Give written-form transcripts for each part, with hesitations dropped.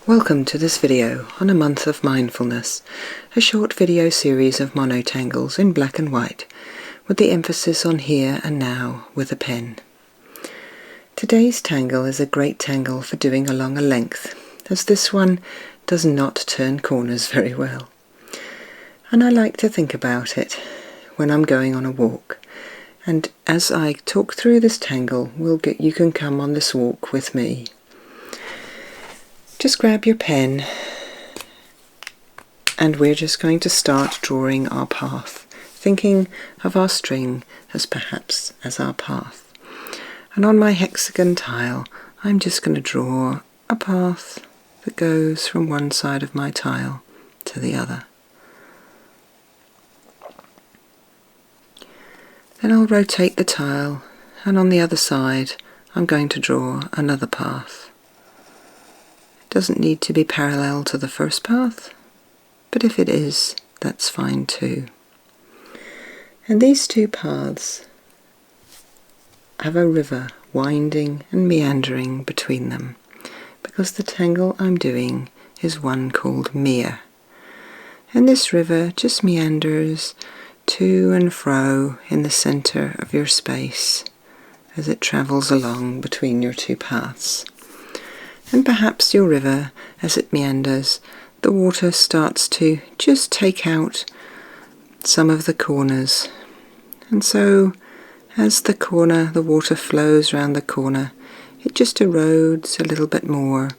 Welcome to this video on a month of mindfulness, a short video series of monotangles in black and white, with the emphasis on here and now with a pen. Today's tangle is a great tangle for doing along a length, as this one does not turn corners very well. And I like to think about it when I'm going on a walk, and as I talk through this tangle, you can come on this walk with me. Just grab your pen and we're just going to start drawing our path, thinking of our string as perhaps as our path. And on my hexagon tile, I'm just going to draw a path that goes from one side of my tile to the other. Then I'll rotate the tile, and on the other side I'm going to draw another path. Doesn't need to be parallel to the first path, but if it is, that's fine too. And these two paths have a river winding and meandering between them, because the tangle I'm doing is one called Meer. And this river just meanders to and fro in the center of your space as it travels along between your two paths. And perhaps your river, as it meanders, the water starts to just take out some of the corners. And so, as the water flows round the corner, it just erodes a little bit more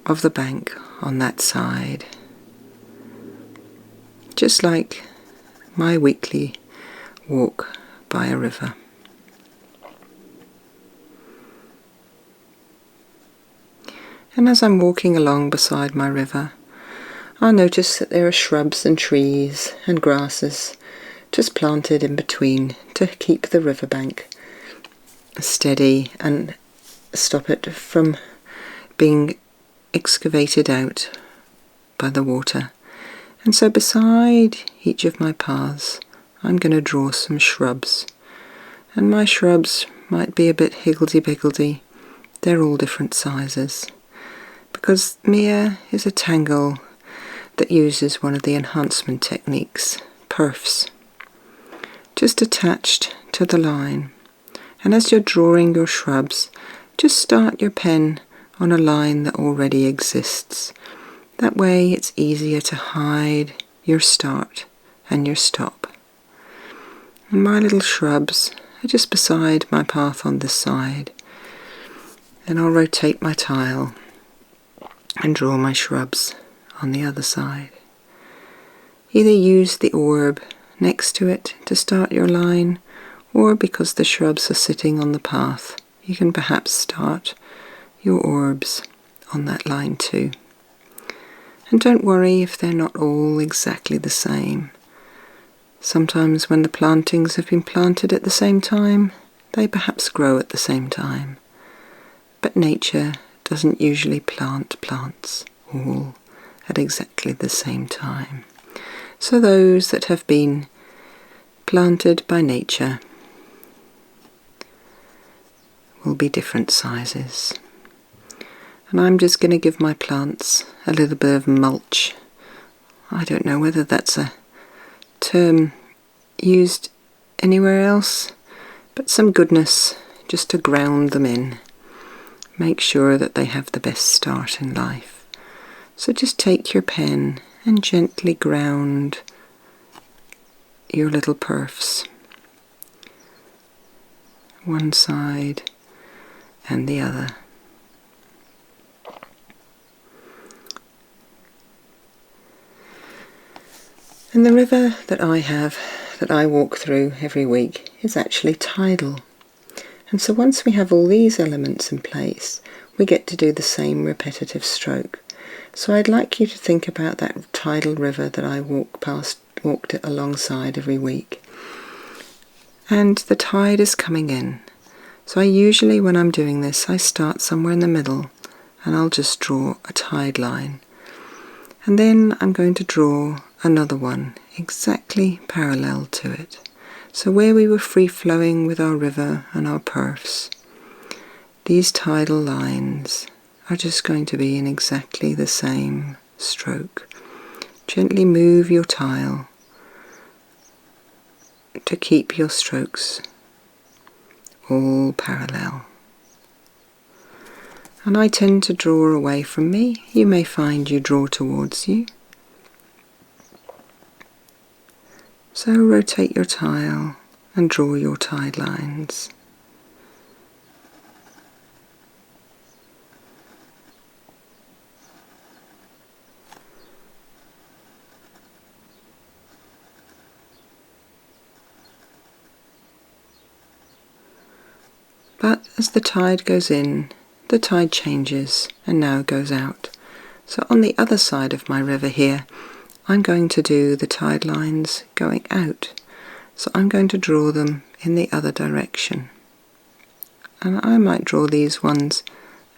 of the bank on that side. Just like my weekly walk by a river. And as I'm walking along beside my river, I'll notice that there are shrubs and trees and grasses just planted in between to keep the riverbank steady and stop it from being excavated out by the water. And so beside each of my paths, I'm going to draw some shrubs. And my shrubs might be a bit higgledy-piggledy. They're all different sizes. Because Meer is a tangle that uses one of the enhancement techniques, perfs, just attached to the line. And as you're drawing your shrubs, just start your pen on a line that already exists. That way it's easier to hide your start and your stop. And my little shrubs are just beside my path on this side. And I'll rotate my tile and draw my shrubs on the other side. Either use the orb next to it to start your line, or because the shrubs are sitting on the path, you can perhaps start your orbs on that line too. And don't worry if they're not all exactly the same. Sometimes when the plantings have been planted at the same time, they perhaps grow at the same time. But nature doesn't usually plant plants all at exactly the same time. So those that have been planted by nature will be different sizes. And I'm just going to give my plants a little bit of mulch. I don't know whether that's a term used anywhere else, but some goodness just to ground them in. Make sure that they have the best start in life. So just take your pen and gently ground your little perfs. One side and the other. And the river that I walk through every week is actually tidal. And so once we have all these elements in place, we get to do the same repetitive stroke. So I'd like you to think about that tidal river that I walked it alongside every week. And the tide is coming in. So I usually, when I'm doing this, I start somewhere in the middle and I'll just draw a tide line. And then I'm going to draw another one exactly parallel to it. So where we were free-flowing with our river and our perfs, these tidal lines are just going to be in exactly the same stroke. Gently move your tile to keep your strokes all parallel. And I tend to draw away from me. You may find you draw towards you. So rotate your tile and draw your tide lines. But as the tide goes in, the tide changes and now goes out. So on the other side of my river here, I'm going to do the tide lines going out. So I'm going to draw them in the other direction. And I might draw these ones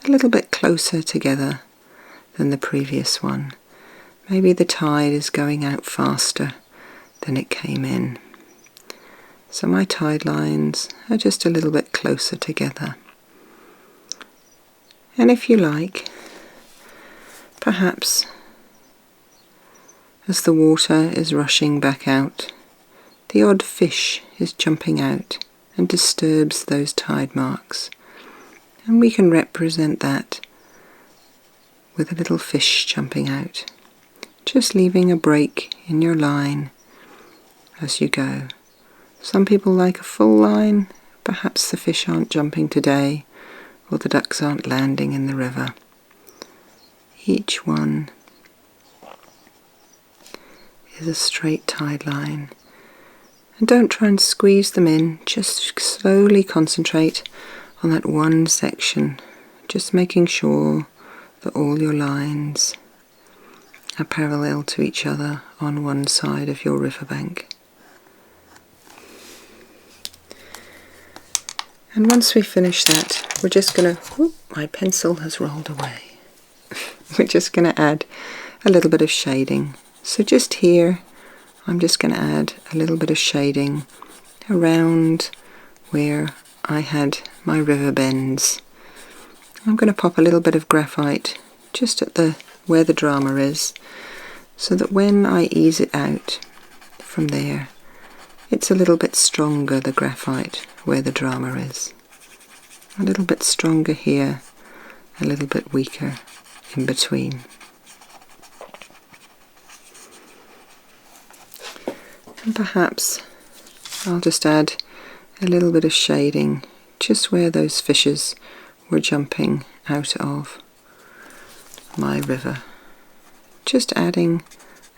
a little bit closer together than the previous one. Maybe the tide is going out faster than it came in. So my tide lines are just a little bit closer together. And if you like, perhaps as the water is rushing back out, the odd fish is jumping out and disturbs those tide marks. And we can represent that with a little fish jumping out, just leaving a break in your line as you go. Some people like a full line. Perhaps the fish aren't jumping today, or the ducks aren't landing in the river. Each one is a straight tide line. And don't try and squeeze them in, just slowly concentrate on that one section, just making sure that all your lines are parallel to each other on one side of your riverbank. And once we finish that, we're just going to, my pencil has rolled away. We're just going to add a little bit of shading. So just here, I'm just going to add a little bit of shading around where I had my river bends. I'm going to pop a little bit of graphite just at where the drama is, so that when I ease it out from there, it's a little bit stronger, the graphite, where the drama is. A little bit stronger here, a little bit weaker in between. And perhaps I'll just add a little bit of shading just where those fishes were jumping out of my river. Just adding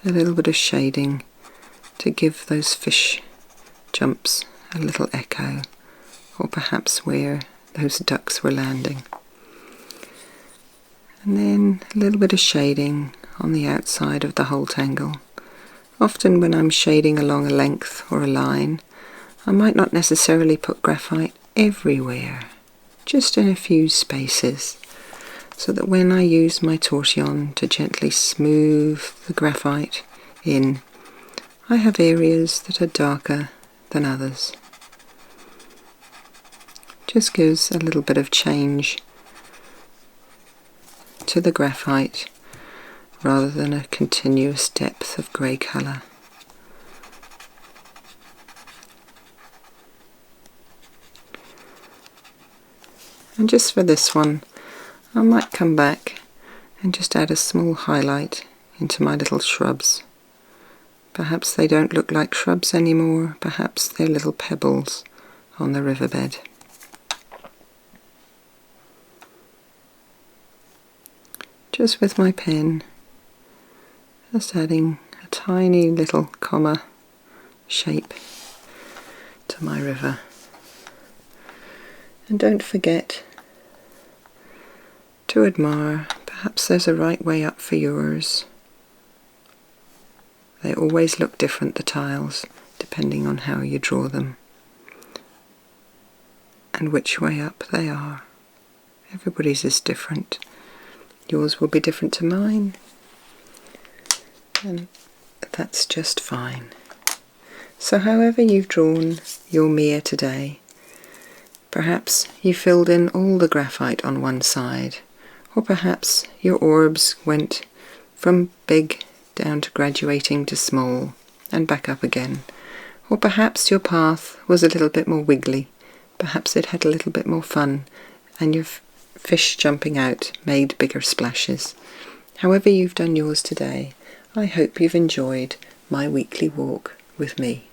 a little bit of shading to give those fish jumps a little echo, or perhaps where those ducks were landing. And then a little bit of shading on the outside of the whole tangle. Often when I'm shading along a length or a line, I might not necessarily put graphite everywhere, just in a few spaces, so that when I use my tortillon to gently smooth the graphite in, I have areas that are darker than others. Just gives a little bit of change to the graphite rather than a continuous depth of grey colour. And just for this one, I might come back and just add a small highlight into my little shrubs. Perhaps they don't look like shrubs anymore, perhaps they're little pebbles on the riverbed. Just with my pen, just adding a tiny little comma shape to my river. And don't forget to admire, perhaps there's a right way up for yours. They always look different, the tiles, depending on how you draw them and which way up they are. Everybody's is different. Yours will be different to mine, and that's just fine. So however you've drawn your Meer today, perhaps you filled in all the graphite on one side, Or perhaps your orbs went from big down to graduating to small and back up again. Or perhaps your path was a little bit more wiggly. Perhaps it had a little bit more fun and your fish jumping out made bigger splashes. However you've done yours today, I hope you've enjoyed my weekly walk with me.